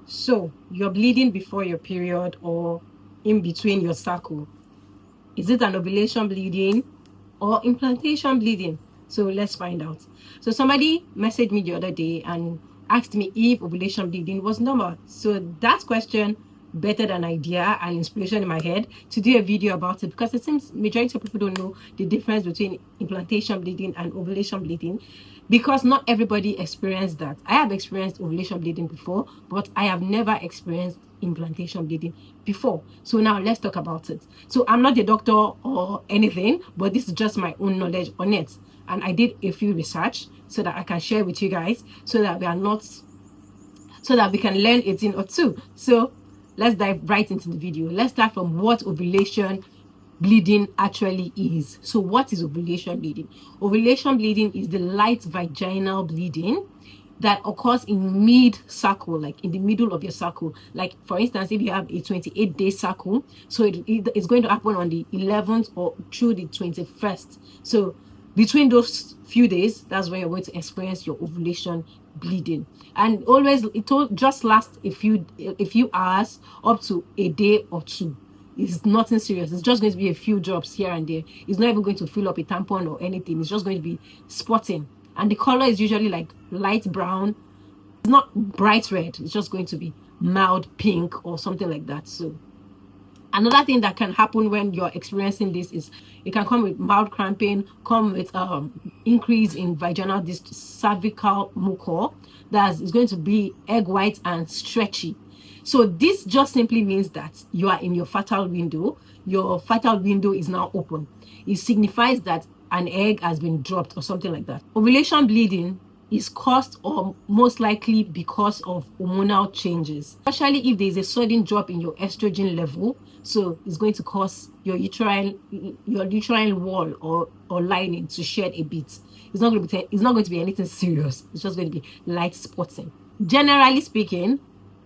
So, you're bleeding before your period or in between your cycle. Is it an ovulation bleeding or implantation bleeding? So, let's find out. So, somebody messaged me the other day and asked me if ovulation bleeding was normal. So, that question bettered an idea and inspiration in my head to do a video about it, because it seems majority of people don't know the difference between implantation bleeding and ovulation bleeding, because not everybody experienced that. I have experienced ovulation bleeding before, but I have never experienced implantation bleeding before. So now let's talk about it. So I'm not a doctor or anything, but this is just my own knowledge on it, and I did a few research so that I can share with you guys, so that we can learn a thing or two. So let's dive right into the video. Let's start from what ovulation bleeding actually is. So what is ovulation bleeding? Ovulation bleeding is the light vaginal bleeding that occurs in mid-cycle, like in the middle of your cycle. Like, for instance, if you have a 28-day cycle, so it's going to happen on the 11th or through the 21st. So between those few days, that's when you're going to experience your ovulation bleeding. And always, it will just last a few hours up to a day or two. It's nothing serious. It's just going to be a few drops here and there. It's not even going to fill up a tampon or anything. It's just going to be spotting. And the color is usually like light brown. It's not bright red. It's just going to be mild pink or something like that. So another thing that can happen when you're experiencing this is it can come with mild cramping, come with increase in vaginal cervical mucus. That is going to be egg white and stretchy. So this just simply means that you are in your fertile window. Your fertile window is now open. It signifies that an egg has been dropped or something like that. Ovulation bleeding is caused or most likely because of hormonal changes, especially if there is a sudden drop in your estrogen level. So it's going to cause your uterine wall or lining to shed a bit. It's not going to be anything serious. It's just going to be light spotting. Generally speaking,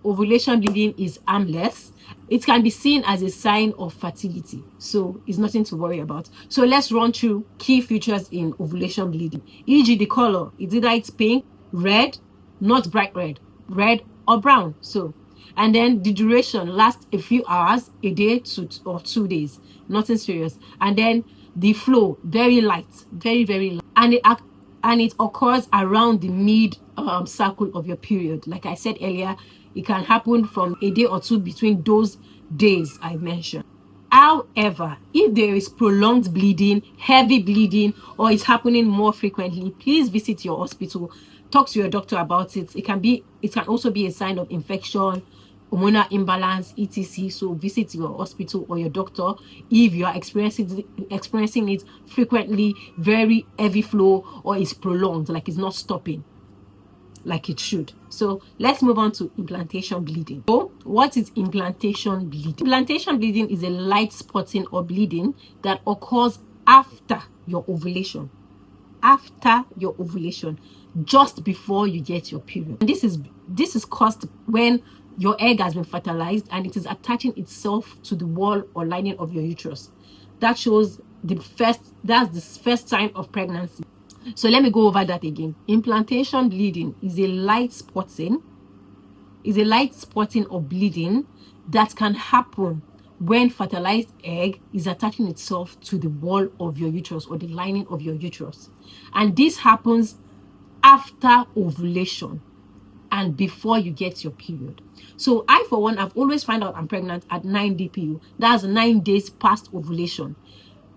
ovulation bleeding is harmless. It can be seen as a sign of fertility, so it's nothing to worry about. So let's run through key features in ovulation bleeding, e.g. the color. It's either it's pink, red, not bright red, red or brown. So, and then the duration lasts a few hours, a day or 2 days, nothing serious. And then the flow, very light, very light, and it occurs around the mid cycle of your period. Like I said earlier, it can happen from a day or two between those days I mentioned. However, if there is prolonged bleeding, heavy bleeding, or it's happening more frequently, please visit your hospital. Talk to your doctor about it. It can also be a sign of infection, hormonal imbalance, etc. So visit your hospital or your doctor if you are experiencing it frequently, very heavy flow, or it's prolonged, like it's not stopping like it should. So let's move on to implantation bleeding. So what is implantation bleeding? Implantation bleeding is a light spotting or bleeding that occurs after your ovulation. After your ovulation, just before you get your period. And this is caused when your egg has been fertilized and it is attaching itself to the wall or lining of your uterus. That shows that's the first sign of pregnancy. So let me go over that again. Implantation bleeding is a light spotting or bleeding that can happen when fertilized egg is attaching itself to the wall of your uterus or the lining of your uterus. And this happens after ovulation and before you get your period. So I, for one, I've always found out I'm pregnant at 9 DPU. That's 9 days past ovulation.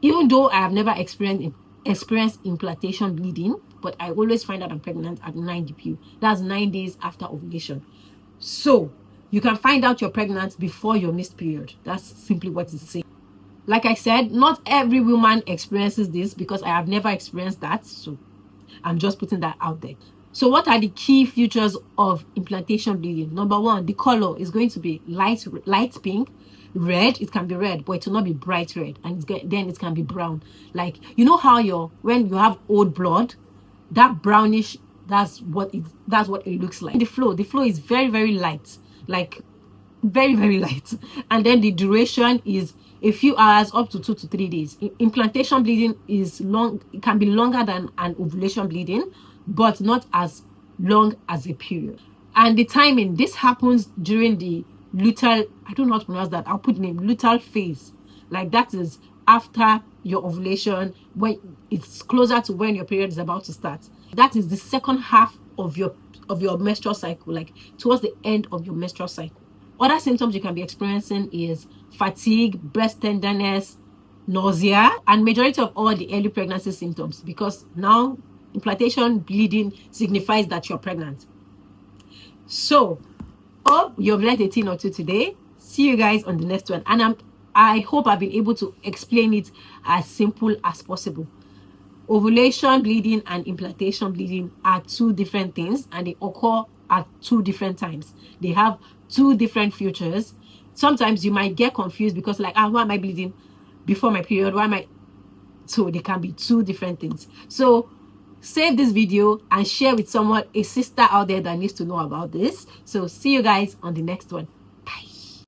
Even though I have never experienced implantation bleeding, but I always find out I'm pregnant at 9 DPU. That's 9 days after ovulation. So you can find out you're pregnant before your missed period. That's simply what it's saying. Like I said, not every woman experiences this, because I have never experienced that. So I'm just putting that out there. So what are the key features of implantation bleeding? Number one, the color is going to be light pink. Red, it can be red, but it will not be bright red, and then it can be brown. Like, you know how when you have old blood, that brownish, that's what it looks like. The flow is very light, like very light. And then the duration is a few hours up to 2 to 3 days. Implantation bleeding is long. It can be longer than an ovulation bleeding, but not as long as a period. And the timing, this happens during the luteal, I don't know how to pronounce that, I'll put the name, luteal phase. Like that is after your ovulation, when it's closer to when your period is about to start. That is the second half of your menstrual cycle, like towards the end of your menstrual cycle. Other symptoms you can be experiencing is fatigue, breast tenderness, nausea, and majority of all the early pregnancy symptoms, because now implantation bleeding signifies that you're pregnant. So hope you've learned a thing or two today. See you guys on the next one, and I hope I've been able to explain it as simple as possible. Ovulation bleeding and implantation bleeding are two different things, and they occur at two different times. They have two different futures. Sometimes you might get confused because like, why am I bleeding before my period? Why am I? So they can be two different things. So save this video and share with someone, a sister out there that needs to know about this. So see you guys on the next one.